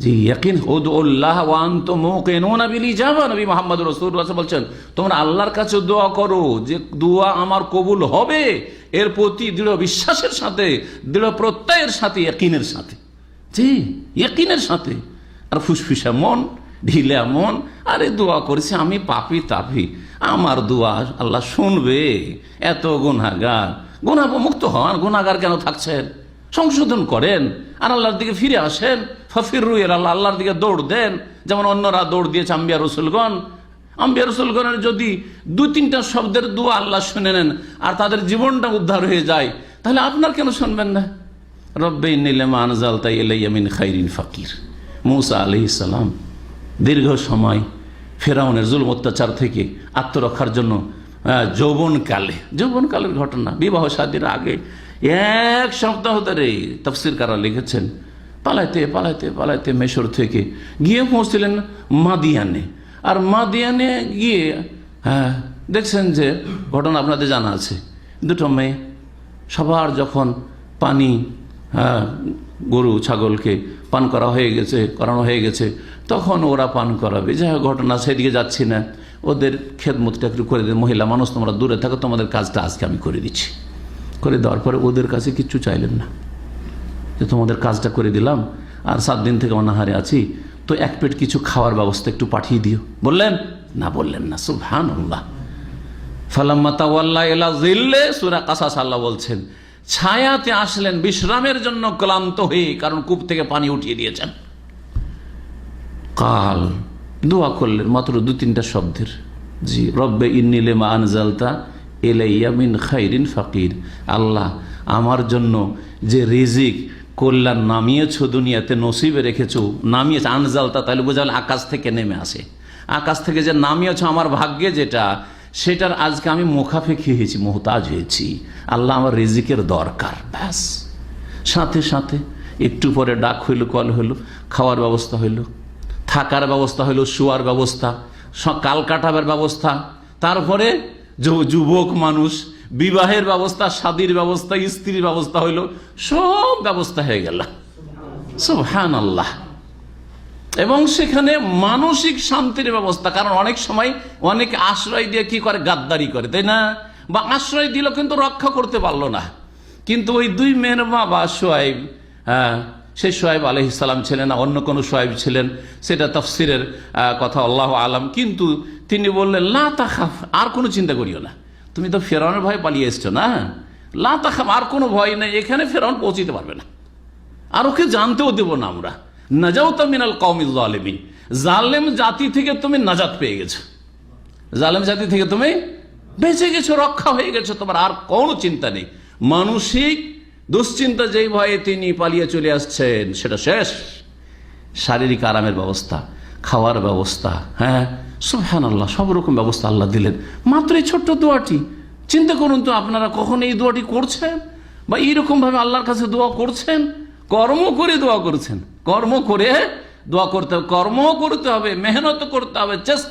জি, ইয়াকিন উদউল্লাহ ওয়া আনতুম মুকিনুনা বিল ইজাবা। নবী মুহাম্মদ রাসূলুল্লাহ বলছেন, তোমরা আল্লাহর কাছে দোয়া করো যে দোয়া আমার কবুল হবে, এর প্রতি দৃঢ় বিশ্বাসের সাথে, দৃঢ় প্রত্যয়ের সাথে, ইয়াকিনের সাথে। জি, ইয়াকিনের সাথে। আর ফুসফুসা মন, ঢিলা মন, আরে দোয়া করেছি আমি পাপী তাপী, আমার দোয়া আল্লাহ শুনবে, এত গুনাহগার, গুনাহমুক্ত হন, গুনাহগার কেন থাকছেন, সংশোধন করেন আর আল্লাহর দিকে ফিরে আসেন। ফাফিরু ইলাল্লাহ, আল্লাহর দিকে দৌড় দেন, যেমন অন্যরা দৌড় দিয়েছে আম্বিয়া রসুলগণ। আম্বিয়া রসুলগণের যদি 2-3টা শব্দের দোয়া আল্লাহ শুনে নেন আর তাদের জীবনটা উদ্ধার হয়ে যায়, তাহলে আপনার কেন শুনবেন না? রব্বে ইন্নী লিমা আনজালতা ইলাইয়া মিন খাইরিন ফাকির। মূসা আলাইহিস সালাম দীর্ঘ সময় ফেরাউনের জুলম অত্যাচার থেকে আত্মরক্ষার জন্য যৌবনকালের ঘটনা, বিবাহ শাদীর আগে 1 সপ্তাহ ধরে তাফসীরকাররা লিখেছেন পালাইতে পালাইতে পালাইতে মিশর থেকে গিয়ে পৌঁছলেন মাদিয়ানে। আর মাদিয়ানে গিয়ে দেখছেন যে ঘটনা আপনাদের জানা আছে, 2টো মেয়ে, সবার যখন পানি গরু ছাগলকে পান করানো হয়ে গেছে তখন ওরা পান করাবে। যাই হোক, ঘটনা সেদিকে যাচ্ছি না, ওদের খেদমতটা একটু করে দিন, মহিলা মানুষ তোমরা দূরে থাকো, তোমাদের কাজটা আজকে আমি করে দিচ্ছি। করে দেওয়ার পরে ওদের কাছে কিচ্ছু চাইলেন না, যে তোমাদের কাজটা করে দিলাম আর 7 দিন থেকে অনাহারে আছি, তো 1 পেট কিছু খাওয়ার ব্যবস্থা একটু পাঠিয়ে দিও। বললেন না? বললেন না। সুবহানাল্লাহ। ফালাম্মা তাওয়াল্লা ইলা যিল্লে, সূরা কাসাস আল্লাহ বলছেন, ছায়াতে আসলেন বিশ্রামের জন্য ক্লান্ত হয়ে, কারণ কূপ থেকে পানি উঠিয়ে দিয়েছেন। কাল, দোয়া করলেন মাত্র 2-3টা শব্দের। জি, রব্বে ইন্নী লিমা আনজালতা ইলাইয়া মিন খাইরিন ফাকির। আল্লাহ, আমার জন্য যে রিজিক কল্যাণ নামিয়েছো, দুনিয়াতে নসিবে রেখেছো, নামিয়েছো, আনজালতা তাহলে বোঝাল আকাশ থেকে নেমে আসে, আকাশ থেকে যে নামিয়েছো আমার ভাগ্যে যেটা, সেটার আজকে আমি মুখাপেক্ষী হয়েছি, মোহতাজ হয়েছি। আল্লাহ, আমার রিজিকের দরকার। ব্যাস, সাথে সাথে একটু পরে ডাক হইল, কল হইল, খাওয়ার ব্যবস্থা হইল, থাকার ব্যবস্থা হইল, শোয়ার ব্যবস্থা, কাল কাটাবার ব্যবস্থা, তারপরে যুবক মানুষ বিবাহের ব্যবস্থা, শাদীর ব্যবস্থা, স্ত্রীর ব্যবস্থা হইল, সব ব্যবস্থা হয়ে গেল। সুবহানাল্লাহ। এবং সেখানে মানসিক শান্তির ব্যবস্থা, কারণ অনেক সময় অনেক আশ্রয় দিয়ে কি করে, গাদ্দারি করে, তাই না? বা আশ্রয় দিল কিন্তু রক্ষা করতে পারলো না। কিন্তু ওই 2 মেয়ের বাবা সোয়াইব, সেই সোয়াইব আলাইহিস সালাম ছিলেন না, অন্য কোনো সোয়াইব ছিলেন, সেটা তাফসীরের কথা, আল্লাহু আলাম। কিন্তু তিনি বললেন, লা তাখাফ, আর কোনো চিন্তা করিও না, তুমি তো ফেরাউনের ভয়ে পালিয়ে এসছো না, লা তাখাফ, আর কোনো ভয় নেই, এখানে ফেরাউন পৌঁছিতে পারবে না, আর ওকে জানতেও দেব না আমরা। নাজাউতা মিনাল কওমিজ জালিমিন, জালেম জাতি থেকে তুমি নাজাত পেয়ে গেছো, জালেম জাতি থেকে তুমি বেঁচে গেছো, রক্ষা হয়ে গেছো, তোমার আর কোনো চিন্তা নেই। মানসিক দুশ্চিন্তা যেই ভয়ে তিনি পালিয়ে চলে আসছেন সেটা শেষ। শারীরিক আরামের ব্যবস্থা, খাওয়ার ব্যবস্থা, সুবহানাল্লাহ, সব রকম ব্যবস্থা আল্লাহ দিলেন মাত্র এই ছোট্ট দোয়াটি। চিন্তা করুন তো, আপনারা কখন এই দোয়াটি করছেন বা এইরকম ভাবে আল্লাহর কাছে দোয়া করছেন? কর্ম করে দোয়া করছেন, কর্ম করে দোয়া করতে হবে, কর্ম করতে হবে, মেহনত করতে হবে, চেষ্টা